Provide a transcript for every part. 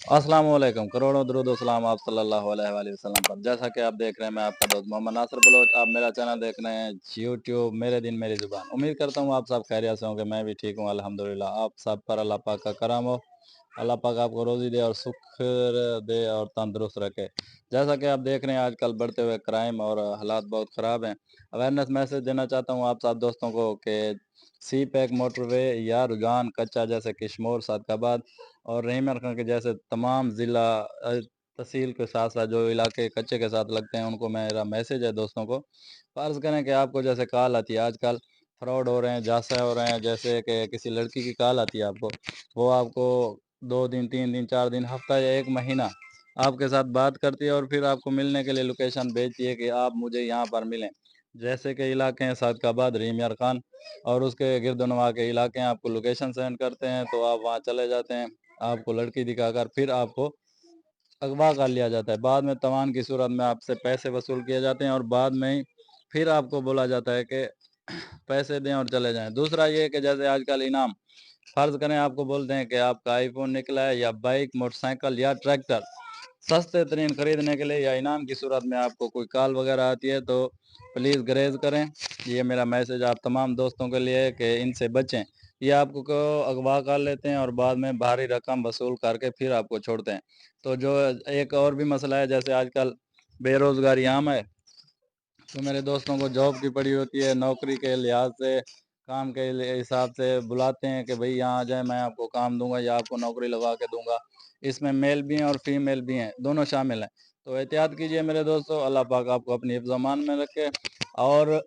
अस्सलाम वालेकुम, करोड़ों दरूद व सलाम आप सल्लल्लाहु अलैहि वसल्लम पर। जैसा कि आप देख रहे हैं, मैं आपका दोस्त मोहम्मद नासिर बलोच। आप मेरा चैनल देख रहे हैं यूट्यूब मेरे दिन मेरी ज़ुबान। उम्मीद करता हूँ आप सब खैरियत से होंगे, मैं भी ठीक हूँ अल्हम्दुलिल्लाह। आप सब पर अल्लाह पाक का करम हो, अल्लाह पाक आपको रोज़ी दे और सुख दे और तंदुरुस्त रखे। जैसा कि आप देख रहे हैं, आजकल बढ़ते हुए क्राइम और हालात बहुत ख़राब हैं। अवेयरनेस मैसेज देना चाहता हूँ आप सब दोस्तों को कि सी पैक मोटरवे या रुझान कच्चा जैसे किशमोर सादकाबाद और रहीम खां के जैसे तमाम ज़िला तहसील के साथ साथ जो इलाके कच्चे के साथ लगते हैं, उनको मेरा मैसेज है दोस्तों को। फ़र्ज़ करें कि आपको जैसे कॉल आती है, आजकल फ्रॉड हो रहे हैं, जासा हो रहे हैं, जैसे कि किसी लड़की की कॉल आती है आपको, वो आपको 2 दिन, 3 दिन, 4 दिन, हफ़्ता या 1 महीना आपके साथ बात करती है और फिर आपको मिलने के लिए लोकेशन भेजती है कि आप मुझे यहाँ पर मिलें। जैसे कि इलाके हैं सादकाबाद, रहीम यार खान और उसके गिरदोनवा के इलाके हैं, आपको लोकेशन सेंड करते हैं, तो आप वहाँ चले जाते हैं। आपको लड़की दिखाकर फिर आपको अगवा कर लिया जाता है। बाद में तवान की सूरत में आपसे पैसे वसूल किए जाते हैं और बाद में ही फिर आपको बोला जाता है कि पैसे दें और चले जाएँ। दूसरा ये है कि जैसे आजकल इनाम, फ़र्ज़ करें आपको बोलते हैं कि आपका आईफ़ोन निकला है या बाइक, मोटरसाइकिल या ट्रैक्टर, सस्ते तरीन खरीदने के लिए या इनाम की सूरत में आपको कोई कॉल वगैरह आती है, तो प्लीज़ गुरेज़ करें। ये मेरा मैसेज आप तमाम दोस्तों के लिए है कि इनसे बचें। ये आपको को अगवा कर लेते हैं और बाद में भारी रकम वसूल करके फिर आपको छोड़ते हैं। तो जो एक और भी मसला है, जैसे आजकल बेरोज़गारी आम है, तो मेरे दोस्तों को जॉब की पड़ी होती है, नौकरी के लिहाज से, काम के हिसाब से बुलाते हैं कि भई यहाँ आ जाएँ, मैं आपको काम दूँगा या आपको नौकरी लगा के दूँगा। इसमें मेल भी हैं और फीमेल भी हैं, दोनों शामिल हैं। तो एहतियात कीजिए मेरे दोस्तों, अल्लाह पाक आपको अपनी हिफ़्ज़-ओ-अमान में रखे। और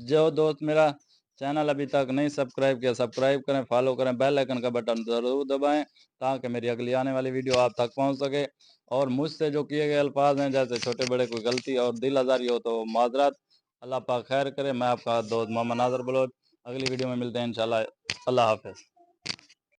जो दोस्त मेरा चैनल अभी तक नहीं सब्सक्राइब किया, सब्सक्राइब करें, फॉलो करें, बेल आइकन का बटन ज़रूर दबाएँ ताकि मेरी अगली आने वाली वीडियो आप तक पहुँच सके। और मुझसे जो किए गए अल्फाज़ हैं, जैसे छोटे-बड़े कोई गलती और दिल आज़ारी हो तो माज़रत। अल्लाह पाक खैर करे। मैं आपका दोस्त मोहम्मद नाज़र बलोच। अगली वीडियो में मिलते हैं इंशाअल्लाह। अल्लाह हाफ़िज़।